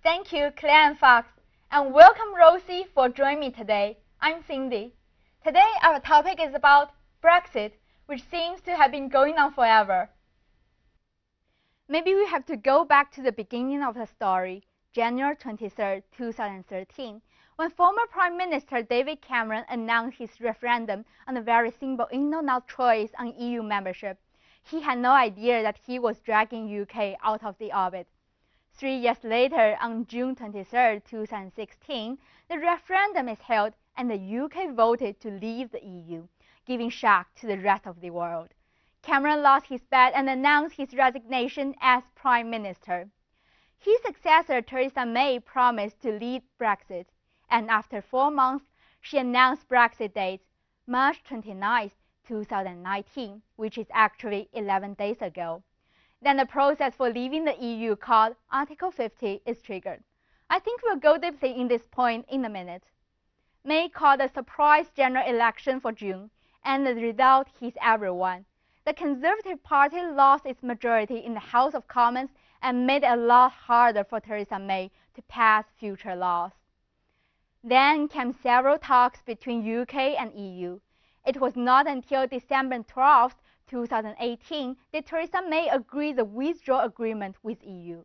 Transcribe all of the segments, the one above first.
Thank you, Claire and Fox, and welcome Rosie for joining me today. I'm Cindy. Today our topic is about Brexit, which seems to have been going on forever. Maybe we have to go back to the beginning of the story, January 23, 2013, when former Prime Minister David Cameron announced his referendum on the very simple no choice on EU membership. He had no idea that he was dragging UK out of the orbit. 3 years later, on June 23, 2016, the referendum is held and the UK voted to leave the EU, giving shock to the rest of the world. Cameron lost his bet and announced his resignation as Prime Minister. His successor, Theresa May, promised to lead Brexit, and after 4 months, she announced Brexit date, March 29, 2019, which is actually 11 days ago. Then the process for leaving the EU, called Article 50, is triggered. I think we'll go deeply in this point in a minute. May called a surprise general election for June, and the result hit everyone. The Conservative Party lost its majority in the House of Commons and made it a lot harder for Theresa May to pass future laws. Then came several talks between UK and EU. It was not until December 12, 2018 that Theresa May agreed the withdrawal agreement with EU.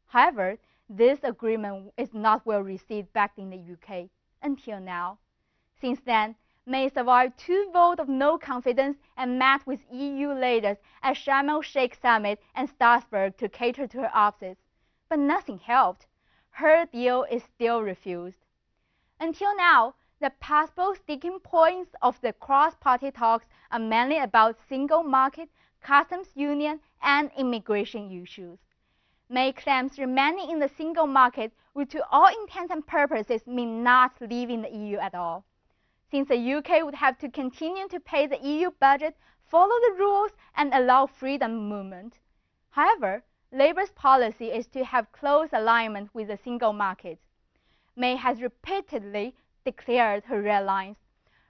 However, this agreement is not well received back in the UK until now. Since then, May survived 2 votes of no confidence and met with EU leaders at Sharm el-Sheikh Summit and Strasbourg to cater to her opposites. But nothing helped. Her deal is still refused. Until now, the possible sticking points of the cross-party talks are mainly about single market, customs union, and immigration issues. May claims remaining in the single market would to all intents and purposes mean not leaving the EU at all, since the UK would have to continue to pay the EU budget, follow the rules, and allow freedom of movement. However, Labour's policy is to have close alignment with the single market. May has repeatedly declared her red lines,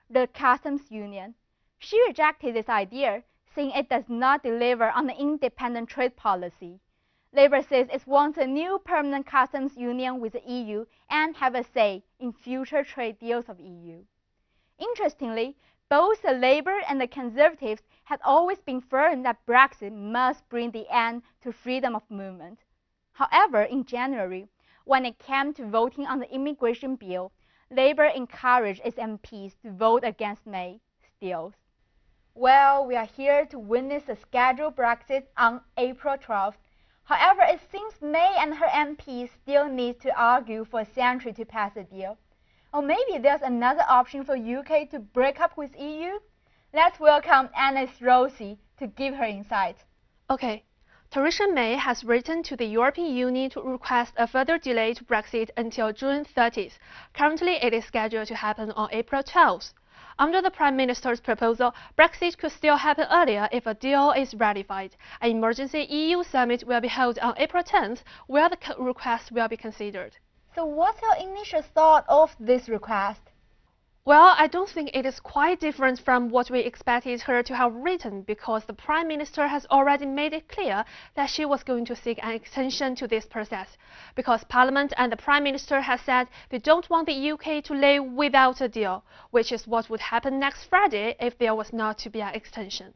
the customs union. She rejected this idea, saying it does not deliver on the independent trade policy. Labour says it wants a new permanent customs union with the EU and have a say in future trade deals of EU. Interestingly, both the Labour and the Conservatives had always been firm that Brexit must bring the end to freedom of movement. However, in January, when it came to voting on the immigration bill, Labour encouraged its MPs to vote against May still. Well, we are here to witness the scheduled Brexit on April 12th. However, it seems May and her MPs still need to argue for a century to pass the deal. Or maybe there's another option for UK to break up with EU? Let's welcome analyst Rosie to give her insight. Okay. Theresa May has written to the European Union to request a further delay to Brexit until June 30th. Currently, it is scheduled to happen on April 12th. Under the Prime Minister's proposal, Brexit could still happen earlier if a deal is ratified. An emergency EU summit will be held on April 10th, where the request will be considered. So what's your initial thought of this request? Well, I don't think it is quite different from what we expected her to have written, because the Prime Minister has already made it clear that she was going to seek an extension to this process, because Parliament and the Prime Minister have said they don't want the UK to live without a deal, which is what would happen next Friday if there was not to be an extension.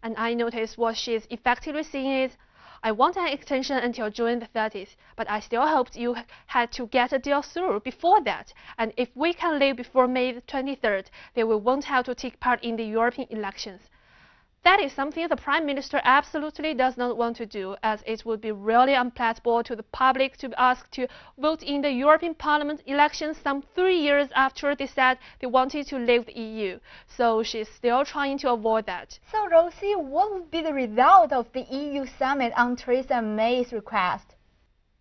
And I noticed what she is effectively saying is, I want an extension until June the 30th, but I still hoped you had to get a deal through before that, and if we can leave before May the 23rd, then we won't have to take part in the European elections. That is something the Prime Minister absolutely does not want to do, as it would be really unpalatable to the public to be asked to vote in the European Parliament elections some 3 years after they said they wanted to leave the EU. So she's still trying to avoid that. So Rosie, what would be the result of the EU summit on Theresa May's request?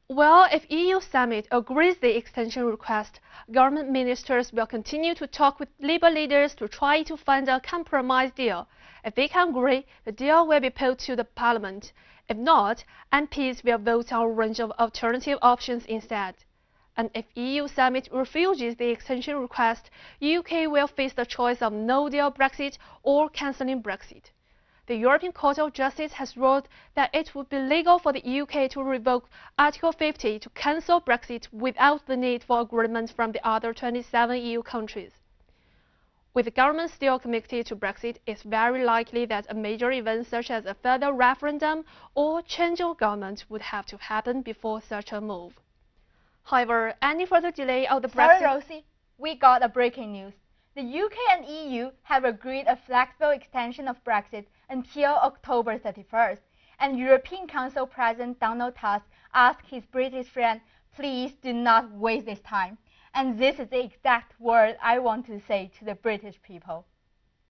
Well, if EU summit agrees the extension request, government ministers will continue to talk with Labour leaders to try to find a compromise deal. If they can agree, the deal will be put to the Parliament. If not, MPs will vote on a range of alternative options instead. And if EU summit refuses the extension request, UK will face the choice of no-deal Brexit or cancelling Brexit. The European Court of Justice has ruled that it would be legal for the UK to revoke Article 50 to cancel Brexit without the need for agreement from the other 27 EU countries. With the government still committed to Brexit, it's very likely that a major event such as a further referendum or change of government would have to happen before such a move. However, any further delay of the Brexit... Sorry, Rosie, we got a breaking news. The UK and EU have agreed a flexible extension of Brexit until October 31st, and European Council President Donald Tusk asked his British friend, please do not waste this time. And this is the exact word I want to say to the British people.